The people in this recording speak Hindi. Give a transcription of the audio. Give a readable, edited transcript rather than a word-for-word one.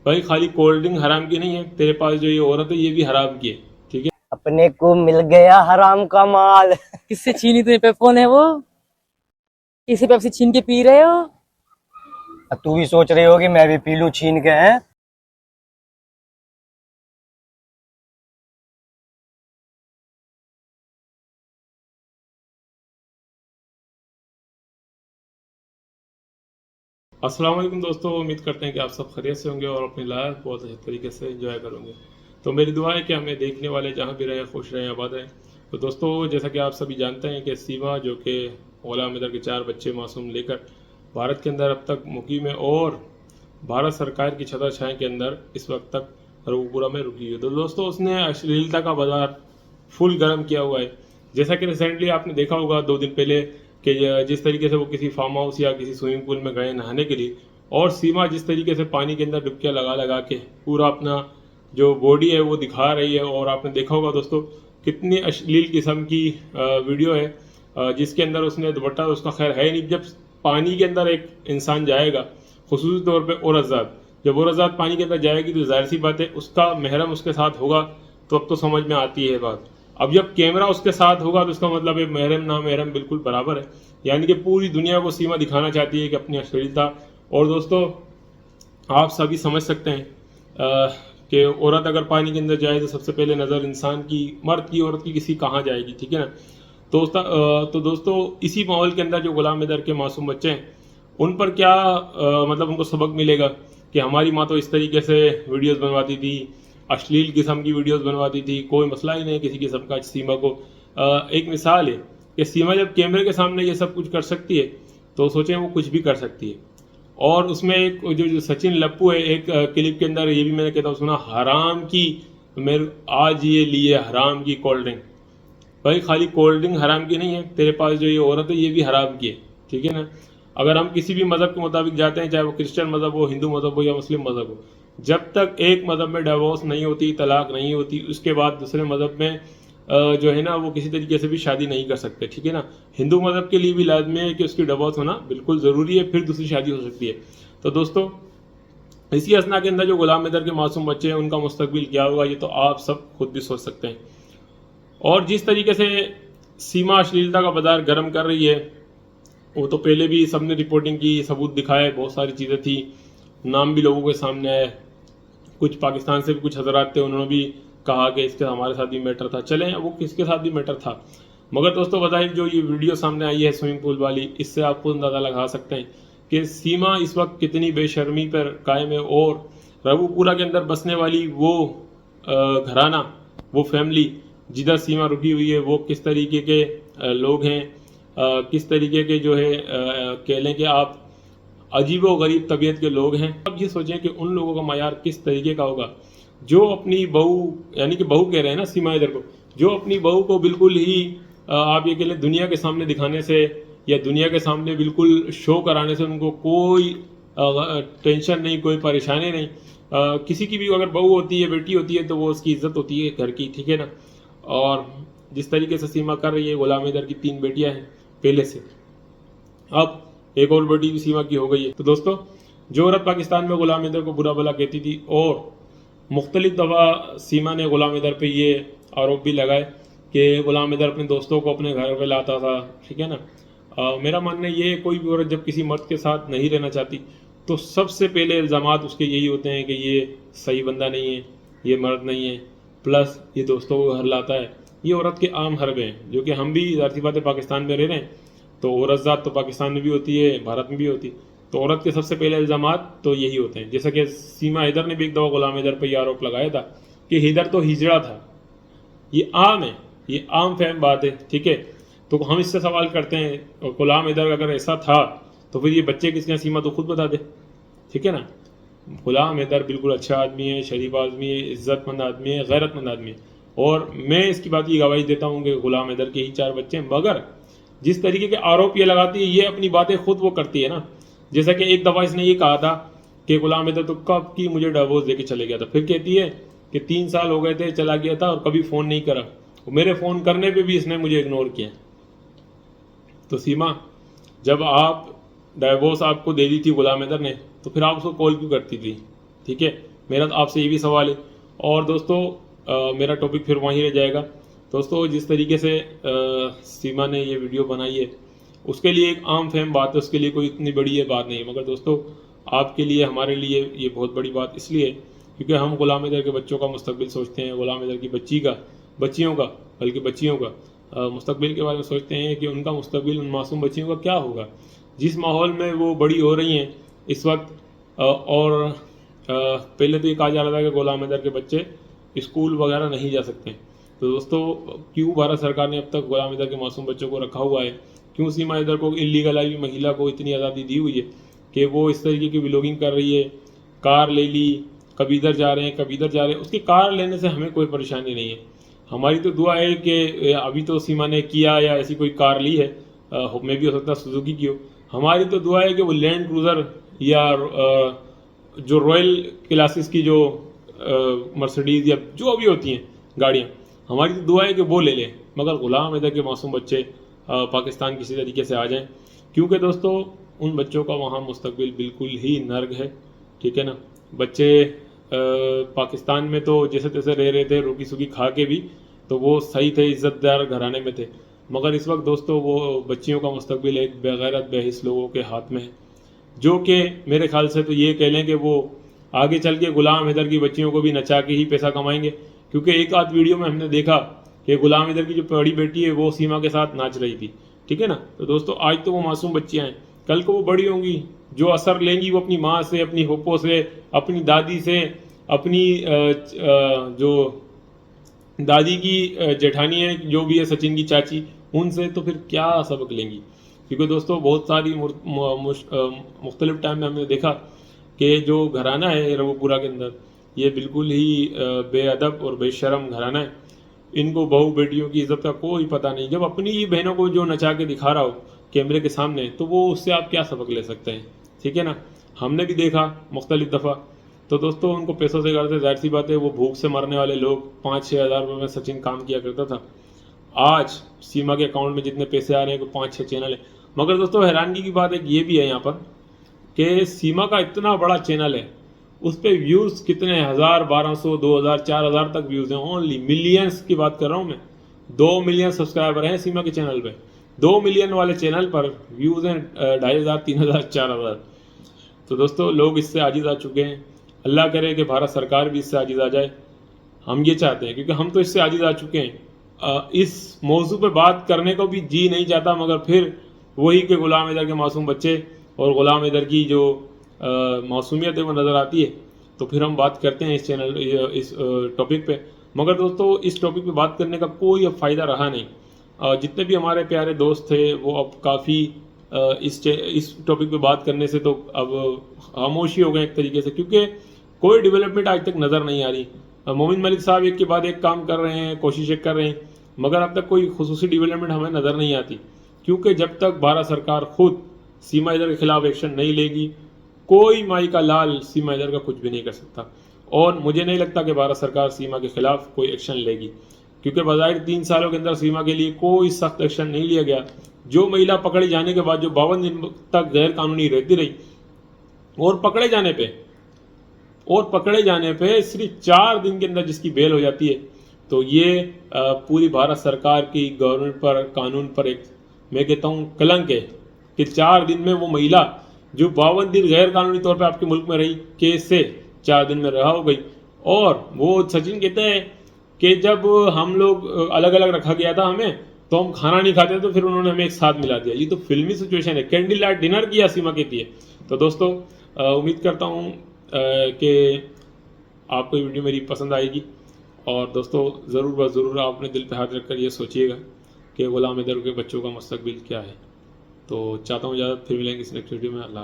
भाई खाली कोल्ड ड्रिंक हराम की नहीं है, तेरे पास जो ये औरत है ये भी हराम की है, ठीक है। अपने को मिल गया हराम का माल। किससे छीनी तुमने पे फोन है वो? किसी पेप्सी छीन के पी रहे हो? तू भी सोच रही होगी मैं भी पी लूं छीन के, हैं? अस्सलाम वालेकुम दोस्तों, उम्मीद करते हैं कि आप सब खैरियत से होंगे और अपनी लाइफ बहुत अच्छे तरीके से एंजॉय करोगे। तो मेरी दुआ है कि हमें देखने वाले जहाँ भी रहे खुश रहें, आबाद रहें। तो दोस्तों, जैसा कि आप सभी जानते हैं कि सीमा जो कि गुलाम अहमद के 4 बच्चे मासूम लेकर भारत के अंदर अब तक मुकीम है और भारत सरकार की छत्रछाया के अंदर इस वक्त तक रघुपुरा में रुकी है। तो दोस्तों, उसने अश्लीलता का बाजार फुल गर्म किया हुआ है। जैसा कि रिसेंटली आपने देखा होगा 2 दिन पहले कि जिस तरीके से वो किसी फार्म हाउस या किसी स्विमिंग पूल में गए नहाने के लिए, और सीमा जिस तरीके से पानी के अंदर डुबकियां लगा लगा के पूरा अपना जो बॉडी है वो दिखा रही है। और आपने देखा होगा दोस्तों कितनी अश्लील किस्म की वीडियो है, जिसके अंदर उसने दुपट्टा उसका खैर है नहीं। जब पानी के अंदर एक इंसान जाएगा, खुसूसी तौर पे औरतजात, जब औरतजात पानी के अंदर जाएगी तो जाहिर सी बात है उसका महरम उसके साथ होगा। तो अब तो समझ में आती है बात। अब जब कैमरा उसके साथ होगा तो इसका मतलब है महरम ना महरम बिल्कुल बराबर है, यानी कि पूरी दुनिया को सीमा दिखाना चाहती है कि अपनी अश्लीलता। और दोस्तों, आप सभी समझ सकते हैं कि औरत अगर पानी के अंदर जाए तो सबसे पहले नज़र इंसान की, मर्द की, औरत की, किसी कहाँ जाएगी, ठीक है ना। तो दोस्तों, इसी माहौल के अंदर जो गुलाम अहमद के मासूम बच्चे हैं उन पर क्या मतलब उनको सबक मिलेगा कि हमारी माँ तो इस तरीके से वीडियोस बनवाती थी, अश्लील किस्म की वीडियोस बनवाती थी, कोई मसला ही नहीं किसी किस्म का। सीमा को एक मिसाल है कि सीमा जब कैमरे के सामने ये सब कुछ कर सकती है तो सोचें वो कुछ भी कर सकती है। और उसमें एक जो सचिन लप्पू है, एक क्लिप के अंदर ये भी मैंने कहता हूँ सुना, हराम की मेरे आज ये लिए हराम की कोल्ड ड्रिंक। भाई खाली कोल्ड ड्रिंक हराम की नहीं है, तेरे पास जो ये औरत है ये भी हराम की है, ठीक है ना। अगर हम किसी भी मज़हब के मुताबिक जाते हैं, चाहे वो क्रिश्चियन मज़हब हो, हिंदू मज़हब हो या मुस्लिम मज़हब हो, जब तक एक मज़हब में डिवोर्स नहीं होती, तलाक नहीं होती, उसके बाद दूसरे मज़हब में जो है ना वो किसी तरीके से भी शादी नहीं कर सकते, ठीक है ना। हिंदू मज़हब के लिए भी लाजमी है कि उसकी डिवोर्स होना बिल्कुल ज़रूरी है, फिर दूसरी शादी हो सकती है। तो दोस्तों, इसी असना के अंदर जो गुलाम अहमद के मासूम बच्चे हैं उनका मुस्तकबिल क्या होगा ये तो आप सब खुद भी सोच सकते हैं। और जिस तरीके से सीमा अश्लीलता का बाजार गर्म कर रही है वो तो पहले भी सबने रिपोर्टिंग की, सबूत दिखाए, बहुत सारी चीज़ें थी, नाम भी लोगों के सामने आए। कुछ पाकिस्तान से भी कुछ हजरात थे, उन्होंने भी कहा कि इसके हमारे साथ भी मैटर था। चलें, वो किसके साथ भी मैटर था, मगर दोस्तों बताइए जो ये वीडियो सामने आई है स्विमिंग पूल वाली, इससे आप खुद अंदाज़ा लगा सकते हैं कि सीमा इस वक्त कितनी बेशर्मी पर कायम है। और रघुपुरा के अंदर बसने वाली वो घराना, वो फैमिली जिधर सीमा रुकी हुई है, वो किस तरीके के लोग हैं, किस तरीके के जो है कह लें कि आप अजीब व गरीब तबीयत के लोग हैं। अब ये सोचें कि उन लोगों का मायार किस तरीके का होगा जो अपनी बहू, यानी कि बहू कह रहे हैं ना सीमा इधर को, जो अपनी बहू को बिल्कुल ही आप ये कह लें दुनिया के सामने दिखाने से या दुनिया के सामने बिल्कुल शो कराने से उनको कोई टेंशन नहीं, कोई परेशानी नहीं। किसी की भी अगर बहू होती है, बेटी होती है, तो वो उसकी इज्जत होती है घर की, ठीक है ना। और जिस तरीके से सीमा कर रही है, गुलाम इधर की 3 बेटियां हैं पहले से, अब एक और बेटी भी सीमा की हो गई है। तो दोस्तों, जो औरत पाकिस्तान में गुलाम इधर को बुरा भला कहती थी और मुख्तलिफ दफ़ा सीमा ने गुलाम इधर पे ये आरोप भी लगाए कि गुलाम इधर अपने दोस्तों को अपने घर पे लाता था, ठीक है ना। मेरा मानना ये, कोई भी औरत जब किसी मर्द के साथ नहीं रहना चाहती तो सबसे पहले इल्ज़ामात उसके यही होते हैं कि ये सही बंदा नहीं है, ये मर्द नहीं है, प्लस ये दोस्तों को घर लाता है। ये औरत के आम हरबे हैं जो कि हम भी ज़ाहिर सी बात है पाकिस्तान में रह रहे हैं, तो औरत तो पाकिस्तान में भी होती है, भारत में भी होती है। तो औरत के सबसे पहले इल्ज़ामात तो यही होते हैं। जैसा कि सीमा हैदर ने भी एक दफ़ा गुलाम हैदर पर यह आरोप लगाया था कि हैदर तो हिजड़ा था। ये आम है, ये आम फहम बात है, ठीक है। तो हम इससे सवाल करते हैं, गुलाम हैदर अगर ऐसा था तो फिर ये बच्चे किसके हैं, सीमा तो खुद बता दे, ठीक है ना। गुलाम हैदर बिल्कुल अच्छा आदमी है, शरीफ आदमी है, इज़्ज़तमंद आदमी है, गैरतमंद आदमी है। और मैं इसकी बात की गवाही देता हूँ कि गुलाम हैदर के ही 4 बच्चे हैं। मगर जिस तरीके के आरोप ये लगाती है, ये अपनी बातें खुद वो करती है ना। जैसा कि एक दफ़ा इसने ये कहा था कि गुलाम हैदर तो कब की मुझे डिवोर्स देके चले गया था, फिर कहती है कि 3 साल हो गए थे चला गया था और कभी फ़ोन नहीं करा, मेरे फ़ोन करने पे भी इसने मुझे इग्नोर किया। तो सीमा, जब आप डिवोर्स आपको दे दी थी गुलाम हैदर ने, तो फिर आप उसको कॉल क्यों करती थी, ठीक है। मेरा तो आपसे ये भी सवाल है। और दोस्तों मेरा टॉपिक फिर वहीं रह जाएगा। दोस्तों जिस तरीके से सीमा ने ये वीडियो बनाई है उसके लिए एक आम फहम बात है, उसके लिए कोई इतनी बड़ी ये बात नहीं है, मगर दोस्तों आपके लिए हमारे लिए ये बहुत बड़ी बात इसलिए क्योंकि हम गुलाम हैदर के बच्चों का मुस्तकबिल सोचते हैं, गुलाम हैदर की बच्चियों का मुस्तकबिल के बारे में सोचते हैं कि उनका मुस्तकबिल उन मासूम बच्चियों का क्या होगा जिस माहौल में वो बड़ी हो रही हैं इस वक्त। और पहले तो ये कहा जा रहा था कि गुलाम हैदर के बच्चे स्कूल वगैरह नहीं जा सकते। तो दोस्तों क्यों भारत सरकार ने अब तक गुलाम हैदर के मासूम बच्चों को रखा हुआ है, क्यों सीमा हैदर को इलीगल आई हुई महिला को इतनी आज़ादी दी हुई है कि वो इस तरीके की व्लॉगिंग कर रही है, कार ले ली, कभी इधर जा रहे हैं कभी इधर जा रहे हैं। उसकी कार लेने से हमें कोई परेशानी नहीं है, हमारी तो दुआ है कि अभी तो सीमा ने किया या ऐसी कोई कार ली है, में भी हो सकता है सुजुकी की हो, हमारी तो दुआ है कि वो लैंड क्रूज़र या जो रॉयल क्लासेस की जो मर्सिडीज़ या जो भी होती हैं गाड़ियाँ, हमारी तो दुआ है कि वो ले लें, मगर गुलाम हैदर के मासूम बच्चे पाकिस्तान किसी तरीके से आ जाएं, क्योंकि दोस्तों उन बच्चों का वहाँ मुस्तकबिल बिल्कुल ही नर्क है। ठीक है ना, बच्चे पाकिस्तान में तो जैसे तैसे रह रहे थे, रोकी सूखी खा के भी, तो वो सही थे, इज़्ज़तदार घराने में थे, मगर इस वक्त दोस्तों वो बच्चियों का मुस्तकबिल एक बेगैरत बेहिस लोगों के हाथ में है, जो कि मेरे ख्याल से तो ये कह लें कि वो आगे चल के गुलाम हैदर की बच्चियों को भी नचा के ही पैसा कमाएंगे। क्योंकि एक आध वीडियो में हमने देखा कि गुलाम हैदर की जो बड़ी बेटी है वो सीमा के साथ नाच रही थी। ठीक है ना, तो दोस्तों आज तो वो मासूम बच्चियाँ हैं, कल को वो बड़ी होंगी, जो असर लेंगी वो अपनी माँ से, अपनी होपो से, अपनी दादी से, अपनी जो दादी की जेठानी है जो भी है सचिन की चाची, उनसे तो फिर क्या सबक लेंगी। क्योंकि दोस्तों बहुत सारी मुख्तलिफ टाइम में हमने देखा कि जो घराना है रवोपुरा के अंदर ये बिल्कुल ही बेअदब और बेशरम घराना है, इनको बहू बेटियों की इज्जत का कोई पता नहीं। जब अपनी ही बहनों को जो नचा के दिखा रहा हो कैमरे के सामने, तो वो उससे आप क्या सबक ले सकते हैं। ठीक है ना, हमने भी देखा मुख्तलिफ दफ़ा। तो दोस्तों उनको पैसों से करते, जाहिर सी बात है वो भूख से मरने वाले लोग, 5-6 हज़ार रुपये में सचिन काम किया करता था, आज सीमा के अकाउंट में जितने पैसे आ रहे हैं वो 5-6 चैनल है। मगर दोस्तों हैरानगी की बात एक ये भी है यहाँ पर कि सीमा का इतना बड़ा चैनल है, उस पर व्यूज़ कितने 1000, 1200, 2000, 4000 तक व्यूज़ हैं, ओनली मिलियंस की बात कर रहा हूँ मैं। 2 मिलियन सब्सक्राइबर हैं सीमा के चैनल पे, 2 मिलियन वाले चैनल पर व्यूज़ हैं 2500, 3000, 4000। तो दोस्तों लोग इससे आजिज़ आ चुके हैं, अल्लाह करे कि भारत सरकार भी इससे आजिज़ आ जाए, हम ये चाहते हैं, क्योंकि हम तो इससे आजिज़ आ चुके हैं। इस मौजू पे बात करने को भी जी नहीं चाहता, मगर फिर वही के गुलाम हैदर के मासूम बच्चे और गुलाम हैदर की जो मासूमियत है वो नज़र आती है, तो फिर हम बात करते हैं इस टॉपिक पे। मगर दोस्तों इस टॉपिक पे बात करने का कोई अब फ़ायदा रहा नहीं। जितने भी हमारे प्यारे दोस्त थे वो अब काफ़ी इस टॉपिक पे बात करने से तो अब खामोशी हो गए एक तरीके से, क्योंकि कोई डेवलपमेंट आज तक नज़र नहीं आ रही। मोमिन मलिक साहब एक के बाद एक काम कर रहे हैं, कोशिशें कर रहे हैं, मगर अब तक कोई खुसूसी डेवलपमेंट हमें नज़र नहीं आती, क्योंकि जब तक भारत सरकार खुद सीमा हैदर के खिलाफ एक्शन नहीं लेगी, कोई माई का लाल सीमा हैदर का कुछ भी नहीं कर सकता। और मुझे नहीं लगता कि भारत सरकार सीमा के खिलाफ कोई एक्शन लेगी, क्योंकि बज़ाहिर 3 सालों के अंदर सीमा के लिए कोई सख्त एक्शन नहीं लिया गया। जो महिला पकड़े जाने के बाद जो 52 दिन तक गैर कानूनी रहती रही, और पकड़े जाने पे सिर्फ 4 दिन के अंदर जिसकी बेल हो जाती है, तो ये पूरी भारत सरकार की गवर्नमेंट पर, कानून पर एक मैं कहता हूँ कलंक है कि 4 दिन में वो महिला जो 52 दिन गैर कानूनी तौर पे आपके मुल्क में रही, केस से 4 दिन में रहा हो गई। और वो सचिन कहते हैं कि जब हम लोग अलग अलग रखा गया था हमें, तो हम खाना नहीं खाते, तो फिर उन्होंने हमें एक साथ मिला दिया। ये तो फिल्मी सिचुएशन है, कैंडल लाइट डिनर किया सीमा कहती है। तो दोस्तों उम्मीद करता हूँ कि आपको ये वीडियो मेरी पसंद आएगी, और दोस्तों ज़रूर आप अपने दिल पे हाथ रखकर ये सोचिएगा कि गुलाम हैदर के बच्चों का मुस्तकबिल क्या है। तो चाहता हूँ इजाज़त, फिर मिलेंगे इस नेक्स्ट वीडियो में। अल्लाह।